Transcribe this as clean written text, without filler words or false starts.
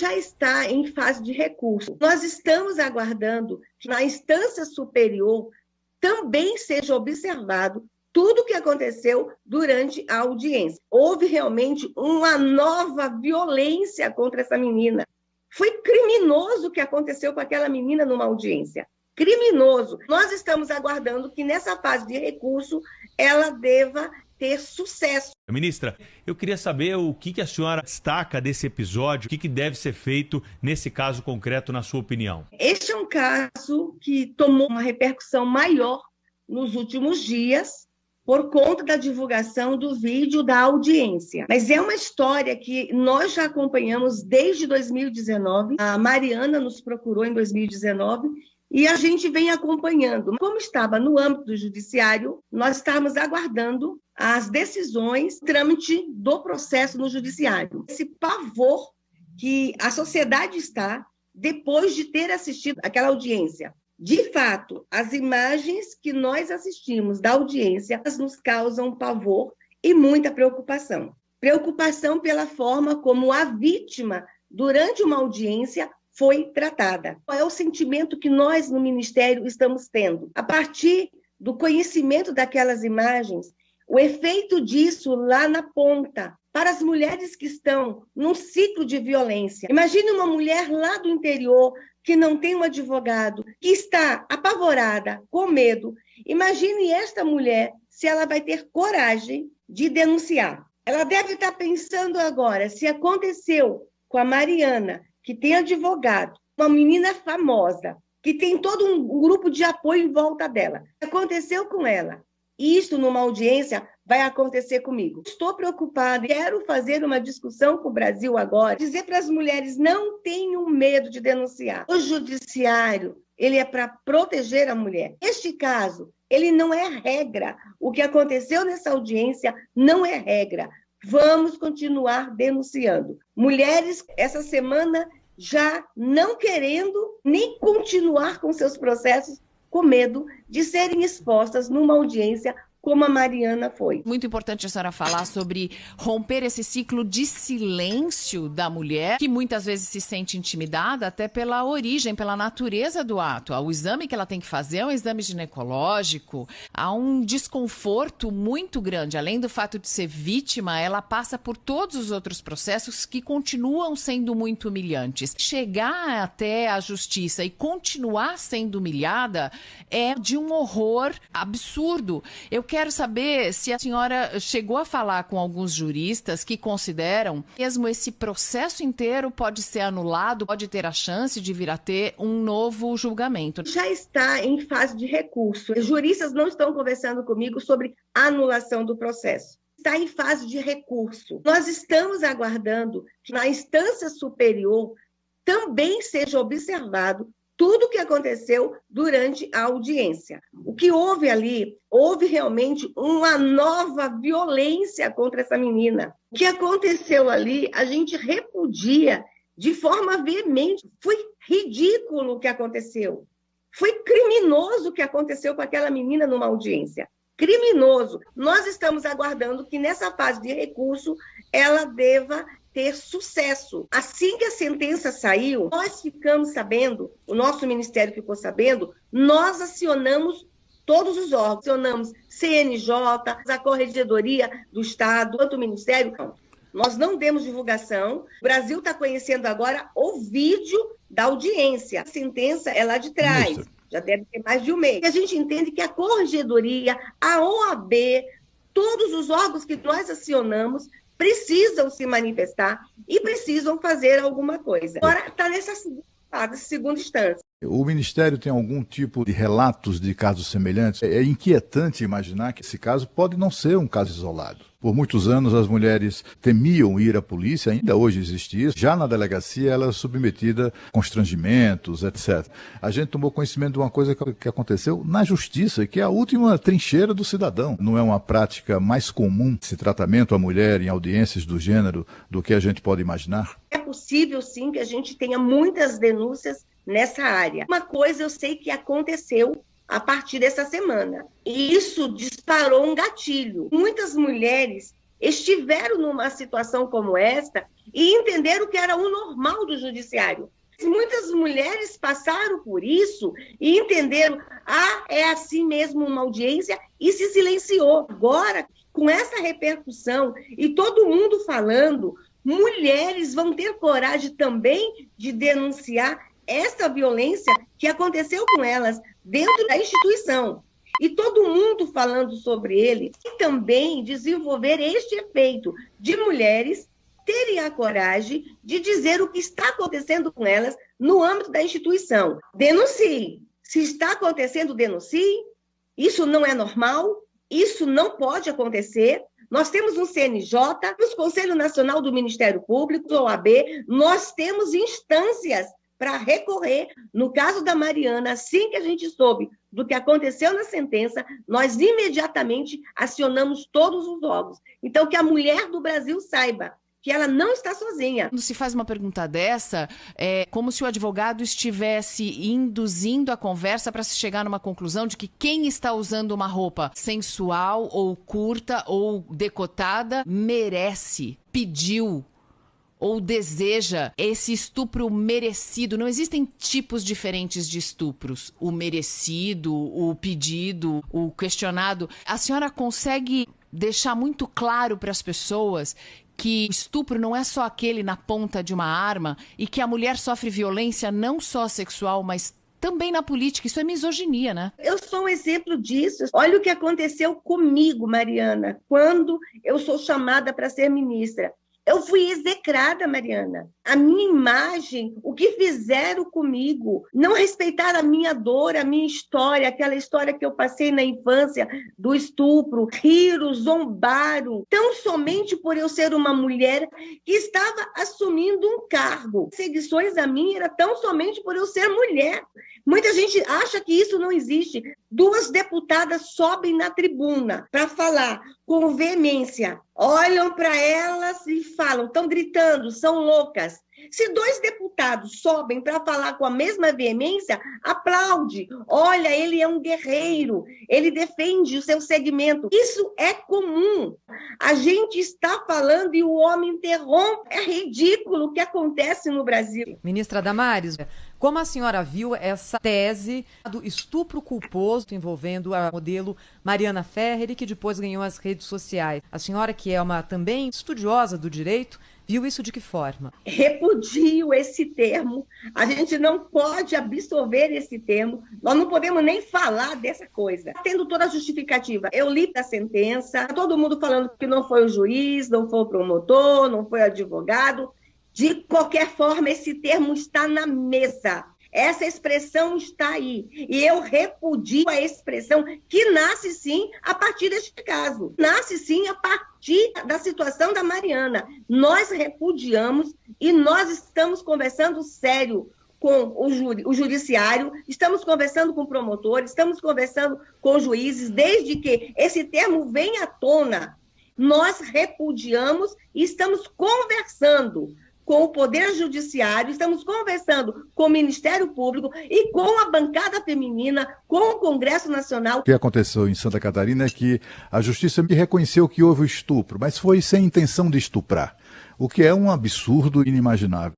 já está em fase de recurso. Nós estamos aguardando que na instância superior também seja observado tudo o que aconteceu durante a audiência. Houve realmente uma nova violência contra essa menina. Foi criminoso o que aconteceu com aquela menina numa audiência. Criminoso. Nós estamos aguardando que nessa fase de recurso ela deva ter sucesso. Ministra, eu queria saber o que a senhora destaca desse episódio, o que deve ser feito nesse caso concreto, na sua opinião. Este é um caso que tomou uma repercussão maior nos últimos dias por conta da divulgação do vídeo da audiência. Mas é uma história que nós já acompanhamos desde 2019. A Mariana nos procurou em 2019 e a gente vem acompanhando. Como estava no âmbito do judiciário, nós estávamos aguardando as decisões, trâmite do processo no judiciário. Esse pavor que a sociedade está depois de ter assistido aquela audiência. De fato, as imagens que nós assistimos da audiência nos causam pavor e muita preocupação. Preocupação pela forma como a vítima, durante uma audiência, foi tratada. Qual é o sentimento que nós, no Ministério, estamos tendo? A partir do conhecimento daquelas imagens, o efeito disso lá na ponta, para as mulheres que estão num ciclo de violência. Imagine uma mulher lá do interior que não tem um advogado, que está apavorada, com medo. Imagine esta mulher se ela vai ter coragem de denunciar. Ela deve estar pensando agora, se aconteceu com a Mariana, que tem advogado, uma menina famosa, que tem todo um grupo de apoio em volta dela. Aconteceu com ela. Isso numa audiência vai acontecer comigo. Estou preocupada, quero fazer uma discussão com o Brasil agora, dizer para as mulheres, não tenham medo de denunciar. O judiciário, ele é para proteger a mulher. Este caso, ele não é regra. O que aconteceu nessa audiência não é regra. Vamos continuar denunciando. Mulheres, essa semana, já não querendo nem continuar com seus processos, com medo de serem expostas numa audiência como a Mariana foi. Muito importante a senhora falar sobre romper esse ciclo de silêncio da mulher, que muitas vezes se sente intimidada até pela origem, pela natureza do ato. O exame que ela tem que fazer é um exame ginecológico. Há um desconforto muito grande. Além do fato de ser vítima, ela passa por todos os outros processos que continuam sendo muito humilhantes. Chegar até a justiça e continuar sendo humilhada é de um horror absurdo. Eu quero saber se a senhora chegou a falar com alguns juristas que consideram que mesmo esse processo inteiro pode ser anulado, pode ter a chance de vir a ter um novo julgamento. Já está em fase de recurso. Os juristas não estão conversando comigo sobre a anulação do processo. Está em fase de recurso. Nós estamos aguardando que na instância superior também seja observado tudo o que aconteceu durante a audiência. O que houve ali, houve realmente uma nova violência contra essa menina. O que aconteceu ali, a gente repudia de forma veemente. Foi ridículo o que aconteceu. Foi criminoso o que aconteceu com aquela menina numa audiência. Criminoso. Nós estamos aguardando que nessa fase de recurso ela deva ter sucesso. Assim que a sentença saiu, nós ficamos sabendo, o nosso ministério ficou sabendo, nós acionamos todos os órgãos, acionamos CNJ, a Corregedoria do Estado, quanto o Ministério. Nós não demos divulgação. O Brasil está conhecendo agora o vídeo da audiência. A sentença é lá de trás, já deve ter mais de um mês. A gente entende que a Corregedoria, a OAB, todos os órgãos que nós acionamos precisam se manifestar e precisam fazer alguma coisa. Agora está nessa segunda instância. O Ministério tem algum tipo de relatos de casos semelhantes? É inquietante imaginar que esse caso pode não ser um caso isolado. Por muitos anos as mulheres temiam ir à polícia, ainda hoje existe isso. Já na delegacia ela é submetida a constrangimentos, etc. A gente tomou conhecimento de uma coisa que aconteceu na justiça, que é a última trincheira do cidadão. Não é uma prática mais comum esse tratamento à mulher em audiências do gênero do que a gente pode imaginar? É possível sim que a gente tenha muitas denúncias nessa área. Uma coisa eu sei que aconteceu a partir dessa semana. E isso disparou um gatilho. Muitas mulheres estiveram numa situação como esta e entenderam que era o normal do judiciário. Muitas mulheres passaram por isso e entenderam, é assim mesmo uma audiência, e se silenciou. Agora, com essa repercussão e todo mundo falando, mulheres vão ter coragem também de denunciar essa violência que aconteceu com elas dentro da instituição. E todo mundo falando sobre ele, e também desenvolver este efeito de mulheres terem a coragem de dizer o que está acontecendo com elas no âmbito da instituição. Denuncie. Se está acontecendo, denuncie. Isso não é normal, isso não pode acontecer. Nós temos um CNJ, o Conselho Nacional do Ministério Público, o OAB, nós temos instâncias para recorrer. No caso da Mariana, assim que a gente soube do que aconteceu na sentença, nós imediatamente acionamos todos os órgãos. Então, que a mulher do Brasil saiba que ela não está sozinha. Quando se faz uma pergunta dessa, é como se o advogado estivesse induzindo a conversa para se chegar numa conclusão de que quem está usando uma roupa sensual ou curta ou decotada merece, pediu ou deseja esse estupro merecido. Não existem tipos diferentes de estupros. O merecido, o pedido, o questionado. A senhora consegue deixar muito claro para as pessoas que estupro não é só aquele na ponta de uma arma e que a mulher sofre violência não só sexual, mas também na política. Isso é misoginia, né? Eu sou um exemplo disso. Olha o que aconteceu comigo, Mariana, quando eu sou chamada para ser ministra. Eu fui execrada, Mariana. A minha imagem, o que fizeram comigo, não respeitaram a minha dor, a minha história, aquela história que eu passei na infância do estupro, riram, zombaram, tão somente por eu ser uma mulher que estava assumindo um cargo. Seguições a mim era tão somente por eu ser mulher. Muita gente acha que isso não existe. 2 deputadas sobem na tribuna para falar com veemência. Olham para elas e falam, estão gritando, são loucas. Se 2 deputados sobem para falar com a mesma veemência, aplaude. Olha, ele é um guerreiro, ele defende o seu segmento. Isso é comum. A gente está falando e o homem interrompe. É ridículo o que acontece no Brasil. Ministra Damares, como a senhora viu essa tese do estupro culposo envolvendo a modelo Mariana Ferrer, que depois ganhou as redes sociais? A senhora, que é uma também estudiosa do direito, viu isso de que forma? Repudio esse termo. A gente não pode absorver esse termo. Nós não podemos nem falar dessa coisa. Tendo toda a justificativa. Eu li a sentença, todo mundo falando que não foi o juiz, não foi o promotor, não foi o advogado. De qualquer forma, esse termo está na mesa. Essa expressão está aí. E eu repudio a expressão que nasce, sim, a partir deste caso. Nasce, sim, a partir da situação da Mariana. Nós repudiamos e nós estamos conversando sério com o judiciário, estamos conversando com o promotor, estamos conversando com os juízes, desde que esse termo venha à tona. Nós repudiamos e estamos conversando com o Poder Judiciário, estamos conversando com o Ministério Público e com a bancada feminina, com o Congresso Nacional. O que aconteceu em Santa Catarina é que a Justiça reconheceu que houve o estupro, mas foi sem intenção de estuprar, o que é um absurdo inimaginável.